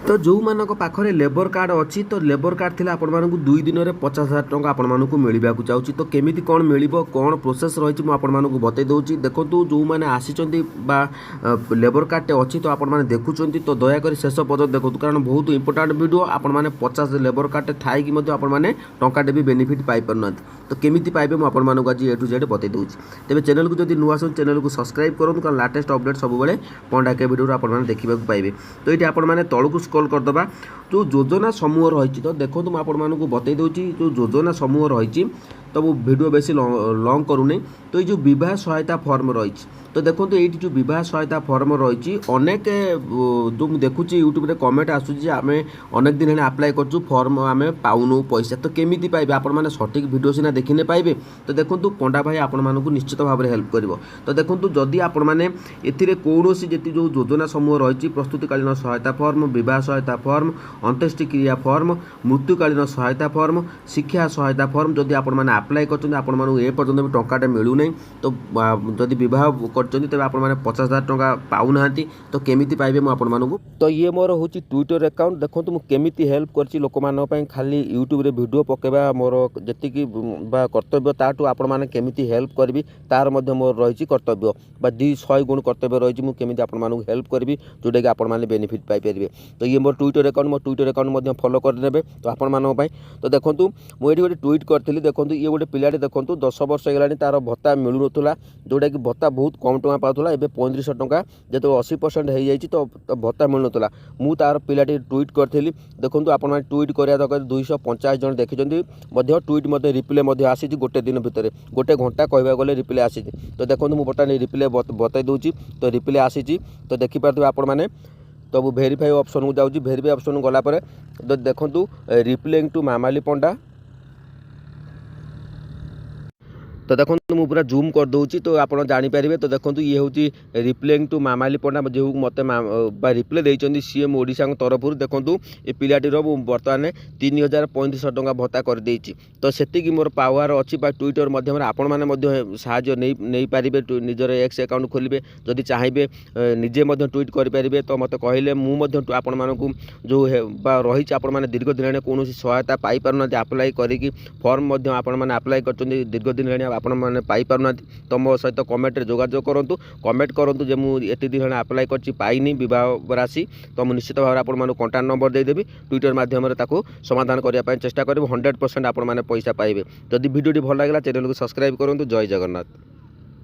तो जो मानक पाखरे लेबर कार्ड अच्छी तो लेबर कार्ड थी आपण मानक 2 दिन में 50,000 टंका आपण मानक मिलवा चाहिए तो केमी कौन मिल कौन प्रोसेस रही मुझे आपको बतई दूसरी देखो जो मैंने आसी लेबर कार्ड अच्छी तो आपने देखुं तो दयाकोरी शेष पर्यटन देखो कारण बहुत इंपोर्टाट वीडियो आपने 50 लेबर कार्ड थी आपने टंकाटे भी बेनिफिट पाइपार तो केमी पाइबे मुझे आज ए टू जेड बतई दूसरी तेज चैनल को जब नुआ आस चैनल को सब्सक्राइब करूँ कारण लाटेस्ट अपडेट सब पंडा के वीडियो आपने देखा पाइबे तो ये आपने तौक स्क्रॉल करदे जो योजना समूह रही तो देखो मुझे आपको बतई दूसरी जो योजना समूह रही तो वो वीडियो बेसी लॉन्ग करूनी तो ये जो विवाह सहायता फॉर्म रही तो देखो ये जो विवाह सहायता फॉर्म रही अनेक जो देखुची यूट्यूब रे कमेंट आसूँ आम अनेक दिन है आप्लाय कर फॉर्म आम पाऊनु पैसा तो केमी पाइबे आपण सठिक वीडियो सीना देखने पाइबे तो देखो पंडा भाई आपण मानक निश्चित भाव में हेल्प कर तो देखो जदि आपण मैंने कौन जी जो योजना समूह रही प्रस्तुतिकालीन सहायता फॉर्म विवाह सहायता फॉर्म अंत्येष्टि क्रिया फॉर्म मृत्युकालीन सहायता फॉर्म शिक्षा सहायता फॉर्म जदि आपण मैंने आप्लाय करपर्यंत भी टंकाटे मिलूना तो जदि विवाह तेज आप 50,000 टंका पाऊना तो केमी पाइबे मुझे तो ये मोर हूँ ट्विटर अकाउंट देखो मुझे केमी हेल्प कर लोक मानी खाली यूट्यूब रे वीडियो पकेबा मोर जी कर्तव्य ताठू आपण मैंने केमी हेल्प करी तार मोर रही कर्तव्य 200 गुण कर्तव्य रही मुझे आपको हेल्प करी जोटा कि आपने बेनिफिट पाइपर तो ये मोर ट्विटर अकाउंट मो ट्विटर अकाउंट फॉलो करदे तो आपण तो देखो मुझे गोटे ट्वीट करी देखो ये गोटे पिलाटे देखो 10 वर्ष होगा तार भत्ता मिलू ना जोटा कि भत्ता बहुत कम टଙ୍କା पाला एवं 3500 टଙ୍କା जो 80% हो जाए तो भत्ता मिलूला मु तार पिलाटी ट्वीट करी देखो आप ट्वीट करा दरकार 250 जन देखिए ट्वीट मत रिप्ले आसी गोटे दिन भितर गोटे घंटा कहवा गले रिप्ले आसी तो देखो मुझे बर्तमान रिप्ले बतई दूसरी तो रिप्ले आसी तो देखिपे आपण मैंने तो भेरीफाई ऑप्शन को जाऊँगी भेरीफाई ऑप्शन गलापर तो देखो रिप्लेइंग टू मामाली पंडा तो देखो मुझे पूरा जूम कर दूसरी तो आप जानीपारे तो देखो ये हूँ रिप्लेइंग टू मामाली पंडा जो मत रिप्ले देती सीएम ओडिशा तरफ देखो ये पिलाटीर बर्तमान 3,035 टଙ୍କା भत्ता कर देछि तो सेतिकी मोर पावर अच्छी ट्विटर माध्यम आपण मैंने साहाय्य नहीं पारे निजर एक्स अकाउंट खोलिए जदि चाहिए निजे ट्वीट करेंगे तो मत कहले मुझे आपण मानक जो रही आपण दीर्घ दिन कौन सहायता पाइपार आप्लाय करी फॉर्म आपण आप्लाय कर दीर्घ दिन आपण मैंने पाइपार तो मो सहित कमेंट जोगाजोग करूँ कमेंट करूँ जे मुझे दिन आप्लाय करनी बह राशि तो मुझे निश्चित भाव में कंटाक्ट नंबर देदेवी ट्विटर माध्यम समाधान करने चेष्टा करूँ 100% आपण मैंने पैसा पाइबे जदि वीडियो भल लगा चैनल को सब्सक्राइब करूँ जय जगन्नाथ।